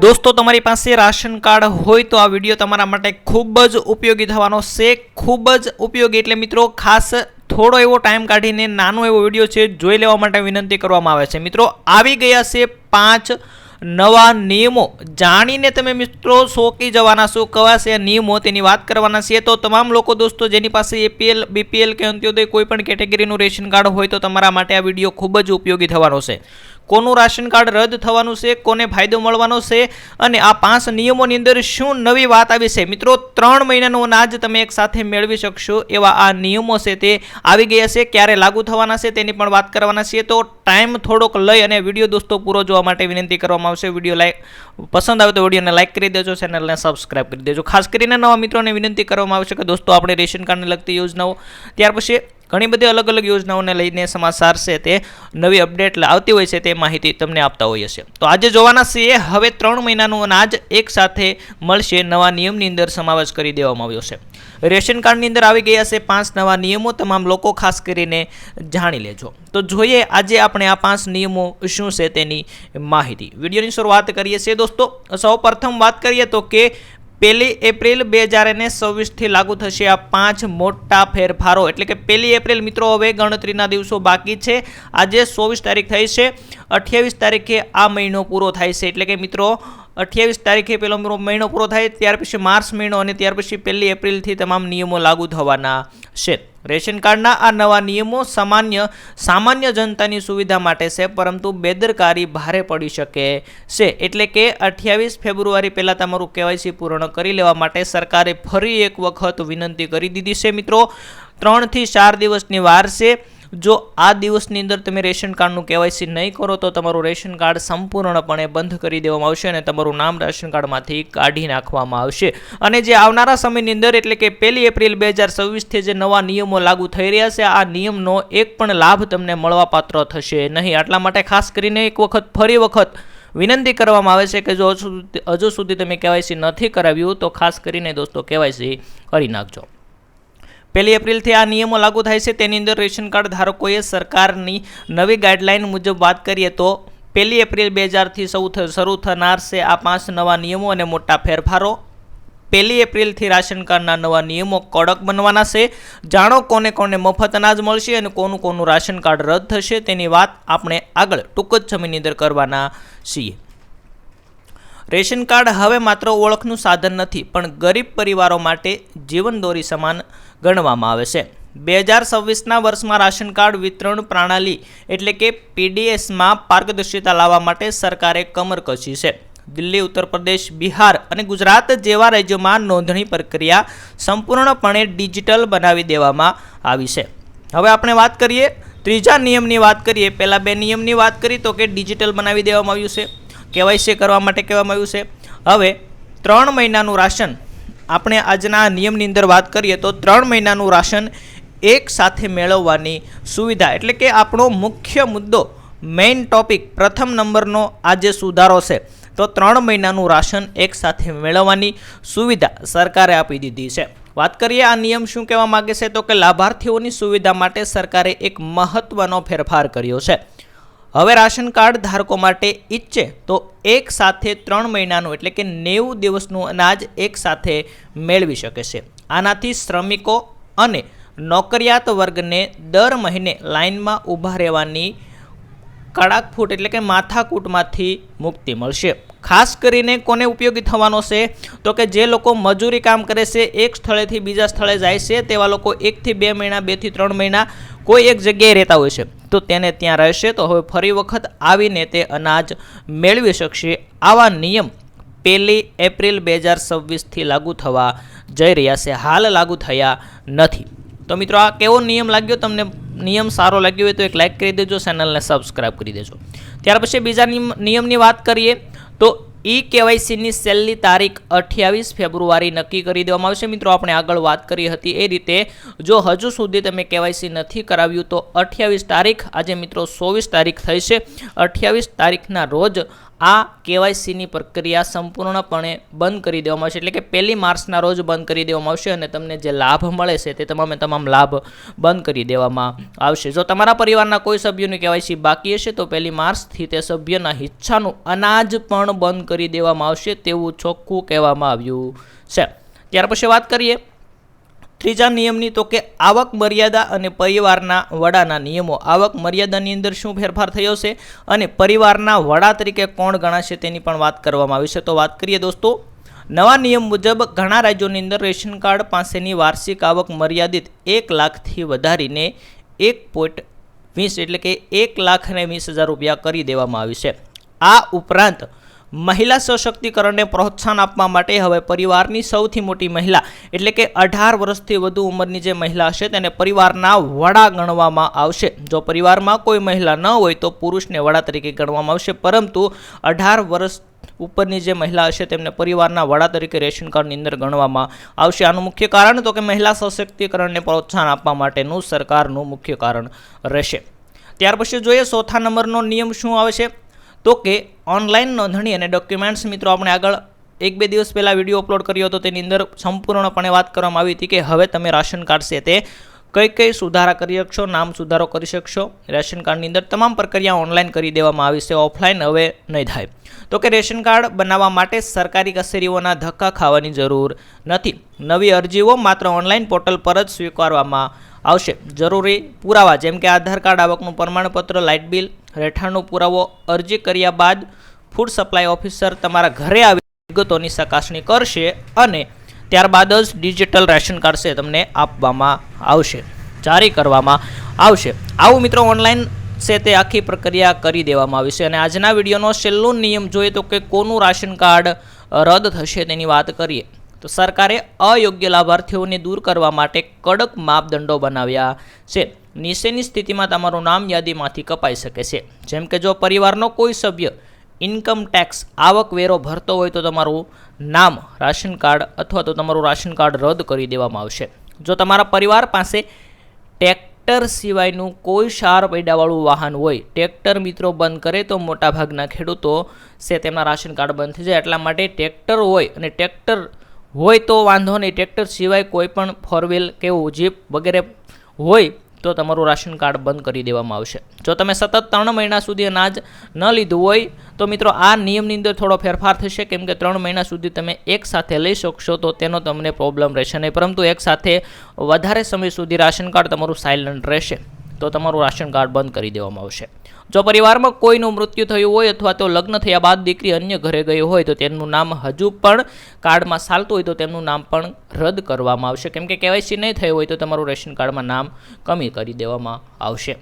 दोस्तों तमारी पासे राशन कार्ड होय तो आ विडियो तमारा माटे खूब ज उपयोगी थवानो छे। खूब ज उपयोगी एटले मित्रों खास थोड़ो एवो टाइम काढीने नानो एवो विडियो छे जोई लेवा माटे विनंती करवामां आवे छे। मित्रों आवी गया छे 5 नवा नियमों जाणीने तमे मित्रों शोकी जवाना छो। कया छे नियमों तेनी वात करवाना छे। तो तमाम लोको दोस्तों जेनी पासे एपीएल बीपीएल के अंत्योदय कोईपण केटेगरीनुं रेशन कार्ड होय तो तमारा माटे आ विडियो खूब ज उपयोगी थवानो छे। कोनु राशन कार्ड रद्द थवानुं छे, कोने फायदो मळवानो छे अने आ 5 नियमोनी अंदर शुं नवी वात आवी छे। मित्रों 3 महीनानुं अनाज तमे एक साथे मेळवी शकशो एवा आ नियमो छे ते आवी गया छे। क्यारे लागू थवाना छे तेनी पण वात करवाना छे। तो टाइम थोड़ोक लई अने विडियो दोस्तों पूरो जोवा माटे विनंती करवामां आवशे। विडियो लाइक पसंद आवे तो विडियोने लाइक करी देजो, चेनलने सब्सक्राइब करी देजो। खास करीने नवा मित्रोने विनंती करवामां आवशे के दोस्तों आपणे रेशन कार्डने लगती योजनाओं त्यार पछी घणी बधी अलग अलग योजनाओने लईने समाचार छे ते नवी अपडेट आवती होय छे ते माहिती तमने आपता होय छे। तो आज जोवाना छे हवे 3 महीनानुं अनाज एक साथे मळशे नवा नियमनी अंदर समावेश करी देवामां आव्यो छे। रेशन कार्डनी अंदर आवी गया छे 5 नवा नियमों। तमाम लोको खास करीने जाणी लेजो। तो जोईए आजे आपणे आ 5 नियमों शुं छे तेनी माहिती। विडियोनी शरूआत करीए छे दोस्तों। सौ प्रथम बात करीए तो के 1 एप्रिल 2026 थी लागू थशे आ 5 मोटा फेरफारो। एटले के 1 एप्रिल मित्रों हवे गणतरीना दिवसों बाकी छे। आजे 24 तारीख थई छे, 28 तारीखे आ महीनो पूरो थाय छे। एटले के मित्रों 28 तारीखे पेलो महीनो पूरो थाय त्यार पछी मार्च महीनो अने त्यार पछी 1 एप्रिल थी तमाम नियमों लागू थवाना छे। रेशन कार्डना आ नवा नियमों सामान्य जनतानी सुविधा माटे छे, परंतु बेदरकारी भारे पड़ी शके छे। एटले के 28 फेब्रुआरी पहेला तमारुं केवायसी पूर्ण करी लेवा माटे सरकारे फरी एक वखत विनंती करी दीधी छे। मित्रों 3 થી 4 दिवसनी वार छे। जो आ दिवसनी अंदर तमे रेशन कार्डनुं केवायसी नहीं करो तो तमारुं रेशन कार्ड संपूर्णपणे बंध करी देवामां आवशे अने तमारुं नाम रेशन कार्डमांथी काढी नाखवामां आवशे। अने जे आवनारा समयनी अंदर एटले के 1 एप्रिल 2026 थी जे नवा नियमों लागू थई रह्या छे आ नियमनो एक पण लाभ तमने मळवापात्र थशे नहीं। आटला माटे खास करीने एक वखत फरी वखत विनंती करवामां आवे छे के जो हजू सुधी तमे केवायसी नथी कराव्युं तो खास करीने दोस्तों केवायसी करी नाखजो। 1 एप्रिल थी आ नियमों लागू थाय छे। तेनी अंदर रेशन कार्ड धारकोए सरकारनी नवी गाइडलाइन मुजब बात करीए तो 1 एप्रिल 2000 थी शरू थनार छे आ 5 नवा नियमों अने मोटा फेरफारो। 1 एप्रिल थी राशन कार्डना नवा नियमों कड़क बनवाना छे। जाणो कोने कोने मफत अनाज मळशे अने कोनुं कोनुं राशन कार्ड रद्द थशे तेनी वात आपणे आगळ टूंक ज समयनी अंदर करवाना छीए। रेशन कार्ड हवे मात्र ओळखनुं साधन नथी पण गरीब परिवारों माटे जीवनदोरी समान गणवामां आवे छे। 2026 वर्षमां राशन कार्ड वितरण प्रणाली एटले के पीडीएस में पारदर्शिता लाववा माटे सरकारे कमर कसी छे। दिल्ही, उत्तर प्रदेश, बिहार और गुजरात जेवा राज्यों में नोंधणी प्रक्रिया संपूर्णपणे डिजिटल बनावी देवामां आवी छे। हवे आपणे वात करीए त्रीजा नियमनी वात करीए। पहेला 2 नियमनी वात करी तो के डिजिटल बनावी देवामां आव्युं छे, केवायसी करवा माटे कहेवामां आव्युं छे। हवे 3 महीनानुं राशन આપણે આજના નિયમની અંદર વાત કરીએ તો 3 મહિનાનું રાશન એક સાથે મેળવવાની સુવિધા એટલે કે આપણો મુખ્ય મુદ્દો મેઇન ટોપિક પ્રથમ નંબરનો આ જે સુધારો છે તો 3 મહિનાનું રાશન એક સાથે મેળવવાની સુવિધા સરકારે આપી દીધી છે। વાત કરીએ આ નિયમ શું કહેવા માંગે છે તો કે લાભાર્થીઓની સુવિધા માટે સરકારે એક મહત્વનો ફેરફાર કર્યો છે। હવે રાશન કાર્ડ धारकों माटे इच्छे तो एक साथे 3 महीनानुं एटले के 90 दिवसनुं अनाज एक साथे मेळवी शके छे। आनाथी श्रमिको अने नौकरियात वर्गने दर महीने लाइन में ऊभा रहेवानी कड़ाकफूट एटले के माथाकूटमांथी मुक्ति मळशे। खास करीने कोने उपयोगी थवानो छे तो के जे लोको मजूरी काम करे छे, एक स्थळेथी बीजा स्थळे जाय छे तेवा लोको 1 થી 2 महीना 2 થી 3 महीना कोई एक जग्याए रहता होय छे तो तेने त्यां रहेशे। तो हवे फरी वखत आवीने ते अनाज मेळवी शकशे। आवा नियम 1 एप्रिल 2026 थी लागू थवा जई रह्या छे, हाल लागू थया नथी। तो मित्रों आ केवो नियम लाग्यो, तमने नियम सारो लाग्यो होय तो एक लाइक करी देजो, चेनलने सब्सक्राइब करी देजो। त्यार पछी बीजा नियमनी वात करीए तो केवायसी नी छेल्ली तारीख 28 फेब्रुआरी नक्की करी देवामां आवशे। मित्रों आपणे आगळ वात करी हती ए रीते जो हजू सुधी तमे केवायसी नथी कराव्युं तो 28 तारीख, आजे मित्रों 24 तारीख थई छे, 28 तारीखना रोज આ કેવાયસીની પ્રક્રિયા સંપૂર્ણપણે બંધ કરી દેવામાં આવશે, એટલે કે 1 માર્ચના રોજ બંધ કરી દેવામાં આવશે અને તમને જે લાભ મળે છે તે તમામ લાભ બંધ કરી દેવામાં આવશે. જો તમારા પરિવારના કોઈ સભ્યોની કેવાયસી બાકી હશે તો 1 માર્ચથી તે સભ્યના હિસ્સાનું અનાજ પણ બંધ કરી દેવામાં આવશે તેવું ચોખ્ખું કહેવામાં આવ્યું છે. ત્યાર પછી વાત કરીએ ત્રીજા નિયમની, તો કે આવક મર્યાદા અને પરિવારના વડાના નિયમો. આવક મર્યાદાની અંદર શું ફેરફાર થયો છે અને પરિવારના વડા તરીકે કોણ ગણાશે તેની પણ વાત કરવામાં આવી છે. તો વાત કરીએ દોસ્તો, નવા નિયમ મુજબ ઘણા રાજ્યોની અંદર રેશન કાર્ડ પાસેની વાર્ષિક આવક મર્યાદિત 1 લાખથી વધારીને 1.20 એટલે કે 1,20,000 રૂપિયા કરી દેવામાં આવી છે. આ ઉપરાંત મહિલા સશક્તિકરણને પ્રોત્સાહન આપવા માટે હવે પરિવારની સૌથી મોટી મહિલા એટલે કે 18 વર્ષથી વધુ ઉંમરની જે મહિલા હશે તેને પરિવારના વડા ગણવામાં આવશે. જો પરિવારમાં કોઈ મહિલા ન હોય તો પુરુષને વડા તરીકે ગણવામાં આવશે, પરંતુ 18 વર્ષ ઉપરની જે મહિલા હશે તેમને પરિવારના વડા તરીકે રેશન કાર્ડની અંદર ગણવામાં આવશે. આનું મુખ્ય કારણ તો કે મહિલા સશક્તિકરણને પ્રોત્સાહન આપવા માટેનું સરકારનું મુખ્ય કારણ રહેશે. ત્યાર પછી જોઈએ ચોથા નંબરનો નિયમ શું આવે છે, તો કે ઓનલાઈન નોંધણી અને ડોક્યુમેન્ટ્સ. મિત્રો આપણે આગળ 1-2 દિવસ પહેલાં વિડીયો અપલોડ કર્યો હતો, તેની અંદર સંપૂર્ણપણે વાત કરવામાં આવી હતી કે હવે તમે રાશન કાર્ડ છે તે કઈ સુધારા કરી શકશો, નામ સુધારો કરી શકશો. રેશન કાર્ડની અંદર તમામ પ્રક્રિયા ઓનલાઈન કરી દેવામાં આવી છે, ઓફલાઈન હવે નહીં થાય. તો કે રેશન કાર્ડ બનાવવા માટે સરકારી કચેરીઓના ધક્કા ખાવાની જરૂર નથી. નવી અરજીઓ માત્ર ઓનલાઈન પોર્ટલ પર જ સ્વીકારવામાં આવશે. જરૂરી પુરાવા જેમ કે આધાર કાર્ડ, આવકનું પ્રમાણપત્ર, લાઇટ બિલ, રહેઠાણનો પુરાવો અરજી કર્યા બાદ ફૂડ સપ્લાય ઓફિસર તમારા ઘરે આવી વિગતોની ચકાસણી કરશે અને ત્યારબાદ જ ડિજિટલ રેશન કાર્ડ છે તમને આપવામાં આવશે, જારી કરવામાં આવશે. આવું મિત્રો ઓનલાઈન છે તે આખી પ્રક્રિયા કરી દેવામાં આવી છે. અને આજના વિડીયોનો છેલ્લો નિયમ જોઈએ તો કે કોનું રાશન કાર્ડ રદ થશે તેની વાત કરીએ તો સરકારે અયોગ્ય લાભાર્થીઓને દૂર કરવા માટે કડક માપદંડો બનાવ્યા છે. નીચેની સ્થિતિમાં તમારું નામ યાદીમાંથી કપાઈ શકે છે. જેમ કે જો પરિવારનો કોઈ સભ્ય ઇન્કમ ટેક્સ આવકવેરો ભરતો હોય તો તમારું નામ રાશન કાર્ડ અથવા તો તમારું રાશન કાર્ડ રદ કરી દેવામાં આવશે. જો તમારા પરિવાર પાસે ટ્રેક્ટર સિવાયનું કોઈ સાર પૈડાવાળું વાહન હોય, ટ્રેક્ટર મિત્રો બંધ કરે તો મોટાભાગના ખેડૂતો છે તેમના રાશન કાર્ડ બંધ થઈ જાય. એટલા માટે ટ્રેક્ટર હોય અને ટ્રેક્ટર હોય તો વાંધો નહીં, ટ્રેક્ટર સિવાય કોઈ પણ 4 વ્હીલ કે જીપ વગેરે હોય તો તમારું રાશન કાર્ડ બંધ કરી દેવામાં આવશે. જો તમે સતત 3 મહિના સુધી અનાજ ન લીધું હોય તો મિત્રો આ નિયમની અંદર થોડો ફેરફાર થશે, કેમ કે 3 મહિના સુધી તમે એક સાથે લઈ શકશો તો તેનો તમને પ્રોબ્લેમ રહેશે નહીં, પરંતુ એક સાથે વધારે સમય સુધી રાશન કાર્ડ તમારું સાયલન્ટ રહેશે તો તમારું રાશન કાર્ડ બંધ કરી દેવામાં આવશે. જો પરિવારમાં કોઈનું મૃત્યુ થયું હોય અથવા તો લગ્ન થયા બાદ દીકરી અન્ય ઘરે ગઈ હોય તો તેમનું નામ હજુ પણ કાર્ડમાં ચાલતું હોય તો તેમનું નામ પણ રદ કરવામાં આવશે, કેમ કે કેવાયસી નહીં થયું હોય તો તમારું રેશન કાર્ડમાં નામ કમી કરી દેવામાં આવશે.